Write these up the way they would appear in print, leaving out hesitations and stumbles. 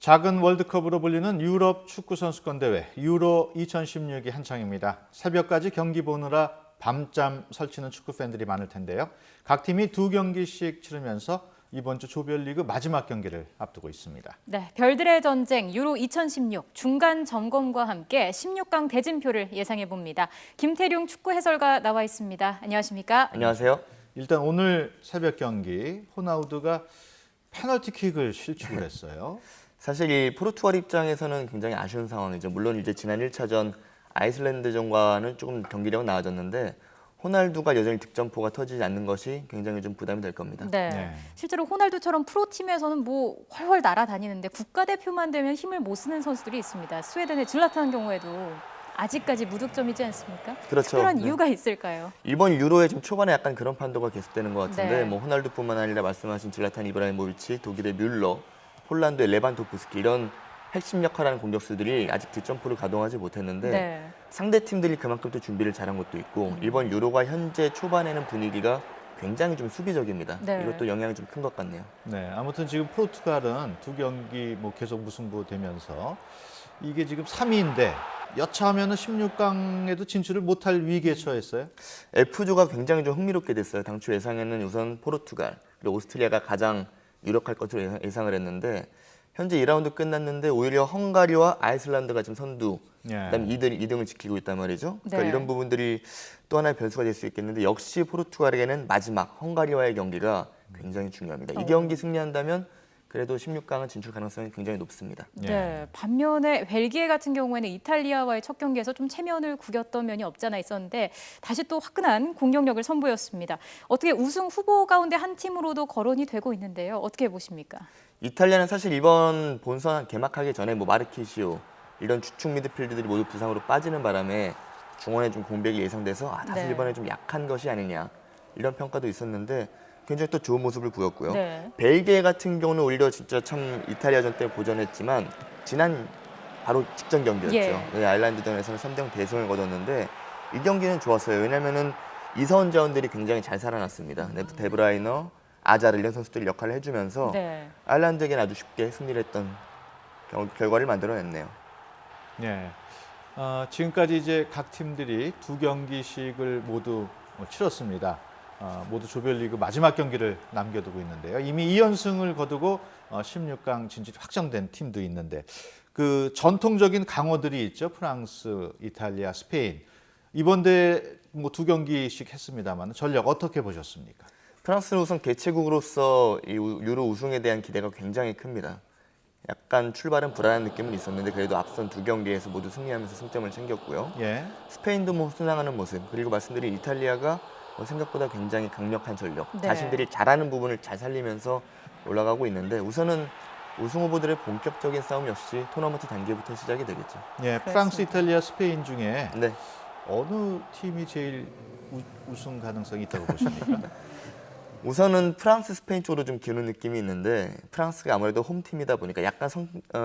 작은 월드컵으로 불리는 유럽 축구 선수권 대회 유로 2016이 한창입니다. 새벽까지 경기 보느라 밤잠 설치는 축구 팬들이 많을 텐데요. 각 팀이 2경기씩 치르면서 이번 주 조별리그 마지막 경기를 앞두고 있습니다. 네, 별들의 전쟁 유로 2016 중간 점검과 함께 16강 대진표를 예상해 봅니다. 김태룡 축구 해설가 나와 있습니다. 안녕하십니까? 안녕하세요. 일단 오늘 새벽 경기 호나우두가 페널티킥을 실축을 했어요. 사실 이 포르투갈 입장에서는 굉장히 아쉬운 상황이죠. 물론 이제 지난 1차전 아이슬란드전과는 조금 경기력은 나아졌는데 호날두가 여전히 득점포가 터지지 않는 것이 굉장히 좀 부담이 될 겁니다. 네. 실제로 호날두처럼 프로팀에서는 뭐 훨훨 날아다니는데 국가대표만 되면 힘을 못 쓰는 선수들이 있습니다. 스웨덴의 질라탄 경우에도 아직까지 무득점이지 않습니까? 그렇죠. 특별한 네. 이유가 있을까요? 이번 유로에 지금 초반에 약간 그런 판도가 계속되는 것 같은데 네. 뭐 호날두뿐만 아니라 말씀하신 질라탄 이브라히모비치, 독일의 뮬러, 폴란드의 레반도프스키 이런 핵심 역할하는 공격수들이 아직 득점포를 가동하지 못했는데 네. 상대 팀들이 그만큼 또 준비를 잘한 것도 있고 이번 유로가 현재 초반에는 분위기가 굉장히 좀 수비적입니다. 네. 이것도 영향이 좀 큰 것 같네요. 네, 아무튼 지금 포르투갈은 2경기 계속 무승부 되면서 이게 지금 3위인데 여차하면 16강에도 진출을 못할 위기에 처했어요. F조가 굉장히 좀 흥미롭게 됐어요. 당초 예상에는 우선 포르투갈, 그리고 오스트리아가 가장 유력할 것으로 예상을 했는데 현재 2라운드 끝났는데 오히려 헝가리와 아이슬란드가 지금 선두, 그다음에 2등을 지키고 있단 말이죠. 그러니까 네. 이런 부분들이 또 하나의 변수가 될 수 있겠는데 역시 포르투갈에게는 마지막 헝가리와의 경기가 굉장히 중요합니다. 이 경기 승리한다면 그래도 16강은 진출 가능성이 굉장히 높습니다. 네. 반면에 벨기에 같은 경우에는 이탈리아와의 첫 경기에서 좀 체면을 구겼던 면이 없잖아 있었는데 다시 또 화끈한 공격력을 선보였습니다. 어떻게 우승 후보 가운데 한 팀으로도 거론이 되고 있는데요. 어떻게 보십니까? 이탈리아는 사실 이번 본선 개막하기 전에 뭐 마르키시오 이런 주축 미드필드들이 모두 부상으로 빠지는 바람에 중원에 좀 공백이 예상돼서 다소 네. 이번에 좀 약한 것이 아니냐 이런 평가도 있었는데 굉장히 또 좋은 모습을 보였고요. 네. 벨기에 같은 경우는 오히려 진짜 참 이탈리아전 때 고전했지만 지난 바로 직전 경기였죠. 예. 아일랜드전에서는 3대0 대승을 거뒀는데 이 경기는 좋았어요. 왜냐면은 이선 자원들이 굉장히 잘 살아났습니다. 데브라이너, 아자르 이런 선수들이 역할을 해주면서 네. 아일랜드에게는 아주 쉽게 승리를 했던 결과를 만들어냈네요. 네. 지금까지 이제 각 팀들이 2경기씩을 모두 치렀습니다. 모두 조별리그 마지막 경기를 남겨두고 있는데요. 이미 2연승을 거두고 16강 진출이 확정된 팀도 있는데 그 전통적인 강호들이 있죠. 프랑스, 이탈리아, 스페인. 이번 대회 뭐 2경기씩 했습니다만 전력 어떻게 보셨습니까? 프랑스는 우선 개최국으로서 이 유로 우승에 대한 기대가 굉장히 큽니다. 약간 출발은 불안한 느낌은 있었는데 그래도 앞선 2경기에서 모두 승리하면서 승점을 챙겼고요. 예. 스페인도 뭐 순항하는 모습, 그리고 말씀드린 이탈리아가 생각보다 굉장히 강력한 전력, 네. 자신들이 잘하는 부분을 잘 살리면서 올라가고 있는데 우선은 우승 후보들의 본격적인 싸움 역시 토너먼트 단계부터 시작이 되겠죠. 예, 프랑스, 이탈리아, 스페인 중에 네. 어느 팀이 제일 우승 가능성이 있다고 보십니까? 우선은 프랑스, 스페인 쪽으로 좀 기우는 느낌이 있는데 프랑스가 아무래도 홈팀이다 보니까 약간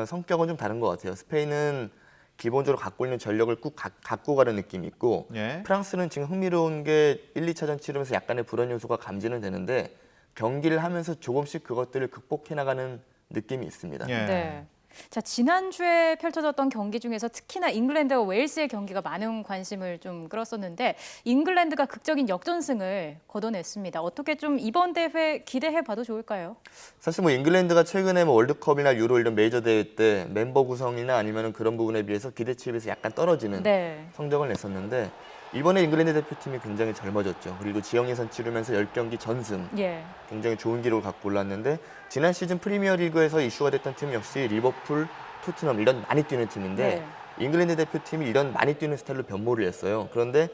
성격은 좀 다른 것 같아요. 스페인은 기본적으로 갖고 있는 전력을 꾹 갖고 가는 느낌이 있고 예. 프랑스는 지금 흥미로운 게 1, 2차전 치르면서 약간의 불안 요소가 감지는 되는데 경기를 하면서 조금씩 그것들을 극복해 나가는 느낌이 있습니다. 예. 네. 자, 지난주에 펼쳐졌던 경기 중에서 특히나 잉글랜드와 웨일스의 경기가 많은 관심을 좀 끌었었는데 잉글랜드가 극적인 역전승을 거둬냈습니다. 어떻게 좀 이번 대회 기대해 봐도 좋을까요? 사실 뭐 잉글랜드가 최근에 뭐 월드컵이나 유로 이런 메이저 대회 때 멤버 구성이나 아니면 그런 부분에 비해서 기대치에 비해서 약간 떨어지는 네. 성적을 냈었는데 이번에 잉글랜드 대표팀이 굉장히 젊어졌죠. 그리고 지역 예선 치르면서 10경기 전승, 예. 굉장히 좋은 기록을 갖고 올랐는데 지난 시즌 프리미어리그에서 이슈가 됐던 팀 역시 리버풀, 토트넘 이런 많이 뛰는 팀인데 잉글랜드 대표팀이 이런 많이 뛰는 스타일로 변모를 했어요. 그런데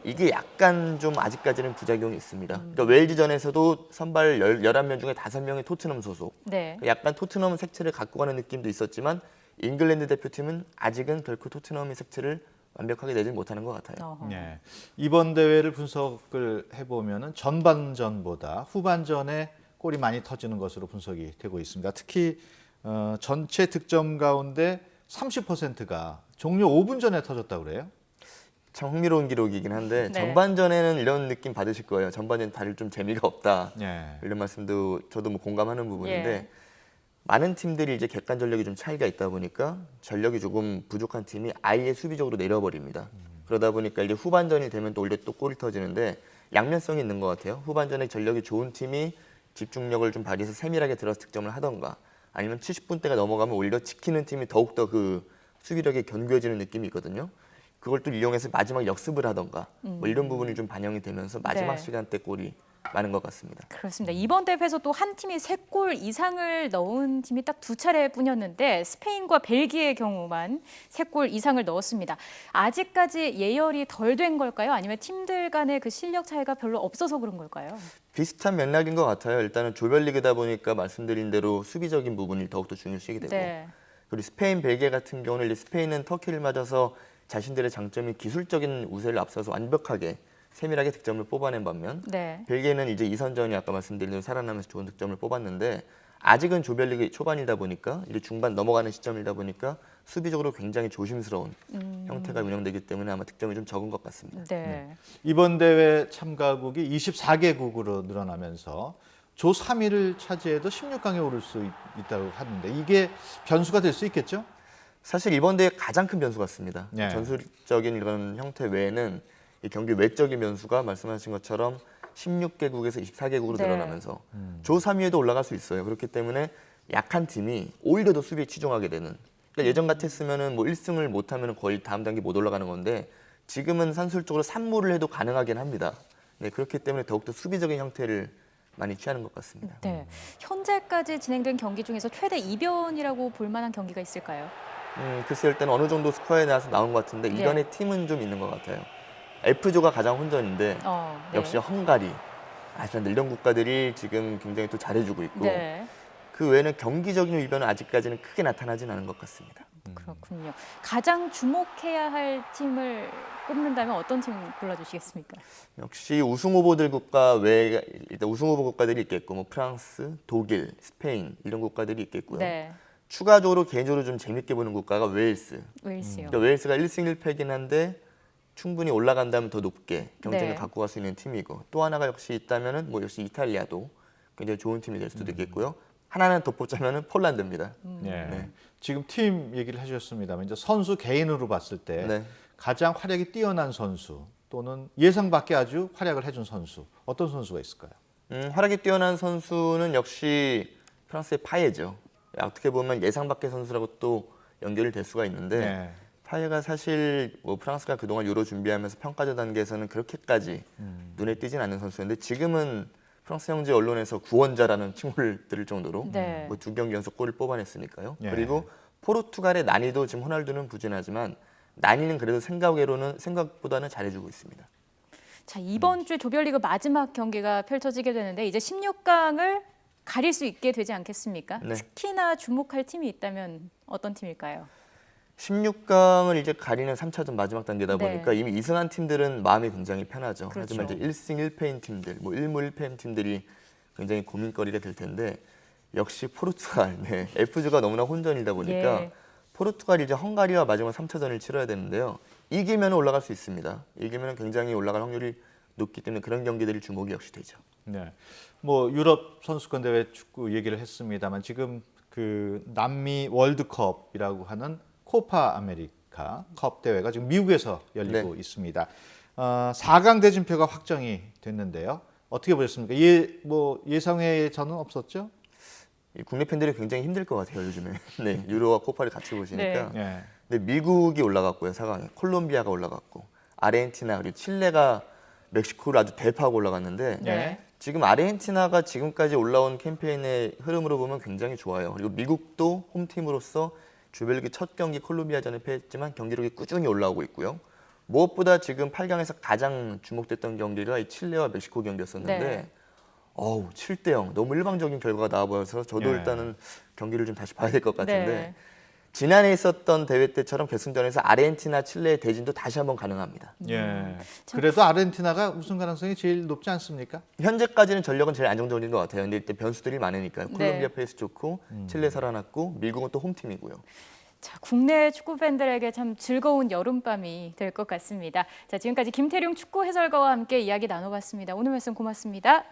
이게 약간 좀 아직까지는 부작용이 있습니다. 그러니까 웨일즈전에서도 선발 11명 중에 5명이 토트넘 소속. 네. 약간 토트넘 색채를 갖고 가는 느낌도 있었지만 잉글랜드 대표팀은 아직은 결코 토트넘의 색채를 완벽하게 내지 못하는 것 같아요. 예. 이번 대회를 분석을 해보면은 전반전보다 후반전에 골이 많이 터지는 것으로 분석이 되고 있습니다. 특히 전체 득점 가운데 30%가 종료 5분 전에 터졌다고 그래요? 참 흥미로운 기록이긴 한데 네. 전반전에는 이런 느낌 받으실 거예요. 전반전 다들 좀 재미가 없다. 예. 이런 말씀도 저도 뭐 공감하는 부분인데 많은 팀들이 이제 객관 전력이 좀 차이가 있다 보니까 전력이 조금 부족한 팀이 아예 수비적으로 내려버립니다. 그러다 보니까 이제 후반전이 되면 또 오히려 또 골이 터지는데 양면성이 있는 것 같아요. 후반전에 전력이 좋은 팀이 집중력을 좀 발휘해서 세밀하게 들어서 득점을 하던가 아니면 70분대가 넘어가면 오히려 지키는 팀이 더욱더 그 수비력이 견고해지는 느낌이 있거든요. 그걸 또 이용해서 마지막 역습을 하던가 뭐 이런 부분이 좀 반영이 되면서 마지막 네. 시간대 골이 많은 것 같습니다. 그렇습니다. 이번 대회에서 또 한 팀이 3골 이상을 넣은 팀이 딱 2차례뿐이었는데 스페인과 벨기에의 경우만 3골 이상을 넣었습니다. 아직까지 예열이 덜 된 걸까요? 아니면 팀들 간의 그 실력 차이가 별로 없어서 그런 걸까요? 비슷한 맥락인 것 같아요. 일단은 조별리그다 보니까 말씀드린 대로 수비적인 부분이 더욱더 중요시하게 되고 네. 그리고 스페인, 벨기에 같은 경우는 이제 스페인은 터키를 맞아서 자신들의 장점인 기술적인 우세를 앞서서 완벽하게 세밀하게 득점을 뽑아낸 반면 네. 벨기에는 이제 이선전이 아까 말씀드린 대로 살아나면서 좋은 득점을 뽑았는데 아직은 조별리그 초반이다 보니까 이제 중반 넘어가는 시점이다 보니까 수비적으로 굉장히 조심스러운 형태가 운영되기 때문에 아마 득점이 좀 적은 것 같습니다. 네. 이번 대회 참가국이 24개국으로 늘어나면서 조 3위를 차지해도 16강에 오를 수 있다고 하는데 이게 변수가 될 수 있겠죠? 사실 이번 대회 가장 큰 변수 같습니다. 네. 전술적인 이런 형태 외에는 이 경기 외적인 변수가 말씀하신 것처럼 16개국에서 24개국으로 네. 늘어나면서 조 3위에도 올라갈 수 있어요. 그렇기 때문에 약한 팀이 오히려 더 수비에 치중하게 되는. 그러니까 예전 같았으면은 뭐 1승을 못하면 거의 다음 단계 못 올라가는 건데 지금은 산술적으로 산무를 해도 가능하긴 합니다. 네, 그렇기 때문에 더욱더 수비적인 형태를 많이 취하는 것 같습니다. 네. 현재까지 진행된 경기 중에서 최대 이변이라고 볼 만한 경기가 있을까요? 글쎄 일단 어느 정도 스코어에 나와서 나온 것 같은데 네. 이번에 팀은 좀 있는 것 같아요. F조가 가장 혼전인데 네. 역시 헝가리, 아슬란드 이런 국가들이 지금 굉장히 또 잘해주고 있고 네. 그 외에는 경기적인 이변은 아직까지는 크게 나타나진 않은 것 같습니다. 그렇군요. 가장 주목해야 할 팀을 꼽는다면 어떤 팀 골라주시겠습니까? 역시 우승 후보들 국가 외에 일단 우승 후보 국가들이 있겠고 뭐 프랑스, 독일, 스페인 이런 국가들이 있겠고요. 네. 추가적으로 개인적으로 좀 재밌게 보는 국가가 웨일스. 웨일스요. 그러니까 웨일스가 1승 1패긴 한데 충분히 올라간다면 더 높게 경쟁을 네. 갖고 갈 수 있는 팀이고 또 하나가 역시 있다면은 뭐 역시 이탈리아도 굉장히 좋은 팀이 될 수도 있겠고요. 하나는 덧붙자면은 폴란드입니다. 네. 지금 팀 얘기를 해주셨습니다만 이제 선수 개인으로 봤을 때 네. 가장 활약이 뛰어난 선수 또는 예상 밖에 아주 활약을 해준 선수 어떤 선수가 있을까요? 활약이 뛰어난 선수는 역시 프랑스의 파예죠. 어떻게 보면 예상 밖의 선수라고 또 연결이 될 수가 있는데 네. 파예가 사실 뭐 프랑스가 그동안 유로 준비하면서 평가전 단계에서는 그렇게까지 눈에 띄진 않는 선수였는데 지금은 프랑스 형제 언론에서 구원자라는 칭호를 들을 정도로 네. 뭐 2경기 연속 골을 뽑아냈으니까요. 예. 그리고 포르투갈의 난이도 지금 호날두는 부진하지만 난이는 그래도 생각보다는 잘해주고 있습니다. 자, 이번 주 조별리그 마지막 경기가 펼쳐지게 되는데 이제 16강을 가릴 수 있게 되지 않겠습니까? 네. 특히나 주목할 팀이 있다면 어떤 팀일까요? 16강을 이제 가리는 3차전 마지막 단계다 네. 보니까 이미 이승한 팀들은 마음이 굉장히 편하죠. 그렇죠. 하지만 이제 1승 1패인 팀들, 뭐 1무 1패인 팀들이 굉장히 고민거리가 될 텐데 역시 포르투갈, 네. F조가 너무나 혼전이다 보니까 예. 포르투갈이 이제 헝가리와 마지막 3차전을 치러야 되는데요. 이기면 올라갈 수 있습니다. 이기면 굉장히 올라갈 확률이 높기 때문에 그런 경기들이 주목이 역시 되죠. 네. 뭐 유럽 선수권 대회 축구 얘기를 했습니다만 지금 그 남미 월드컵이라고 하는 코파 아메리카 컵 대회가 지금 미국에서 열리고 네. 있습니다. 4강 대진표가 확정이 됐는데요. 어떻게 보셨습니까? 뭐 예상외에 저는 없었죠? 이 국내 팬들이 굉장히 힘들 것 같아요 요즘에. 네, 유로와 코파를 같이 보시니까. 네. 근데 미국이 올라갔고요 4강에, 콜롬비아가 올라갔고, 아르헨티나 그리고 칠레가 멕시코를 아주 대파하고 올라갔는데 네. 지금 아르헨티나가 지금까지 올라온 캠페인의 흐름으로 보면 굉장히 좋아요. 그리고 미국도 홈팀으로서 조별리그 첫 경기 콜롬비아전에 패했지만 경기력이 꾸준히 올라오고 있고요. 무엇보다 지금 8강에서 가장 주목됐던 경기가 이 칠레와 멕시코 경기였었는데 네. 7대0 너무 일방적인 결과가 나와 보여서 저도 네. 일단은 경기를 좀 다시 봐야 될 것 같은데 네. 지난해 있었던 대회 때처럼 결승전에서 아르헨티나, 칠레의 대진도 다시 한번 가능합니다. 예. 그래도 아르헨티나가 우승 가능성이 제일 높지 않습니까? 현재까지는 전력은 제일 안정적인 것 같아요. 근데 이때 변수들이 많으니까요. 네. 콜롬비아 페이스 좋고 칠레 살아났고 미국은 또 홈팀이고요. 자, 국내 축구 팬들에게 참 즐거운 여름밤이 될 것 같습니다. 자, 지금까지 김태룡 축구 해설가와 함께 이야기 나눠봤습니다. 오늘 말씀 고맙습니다.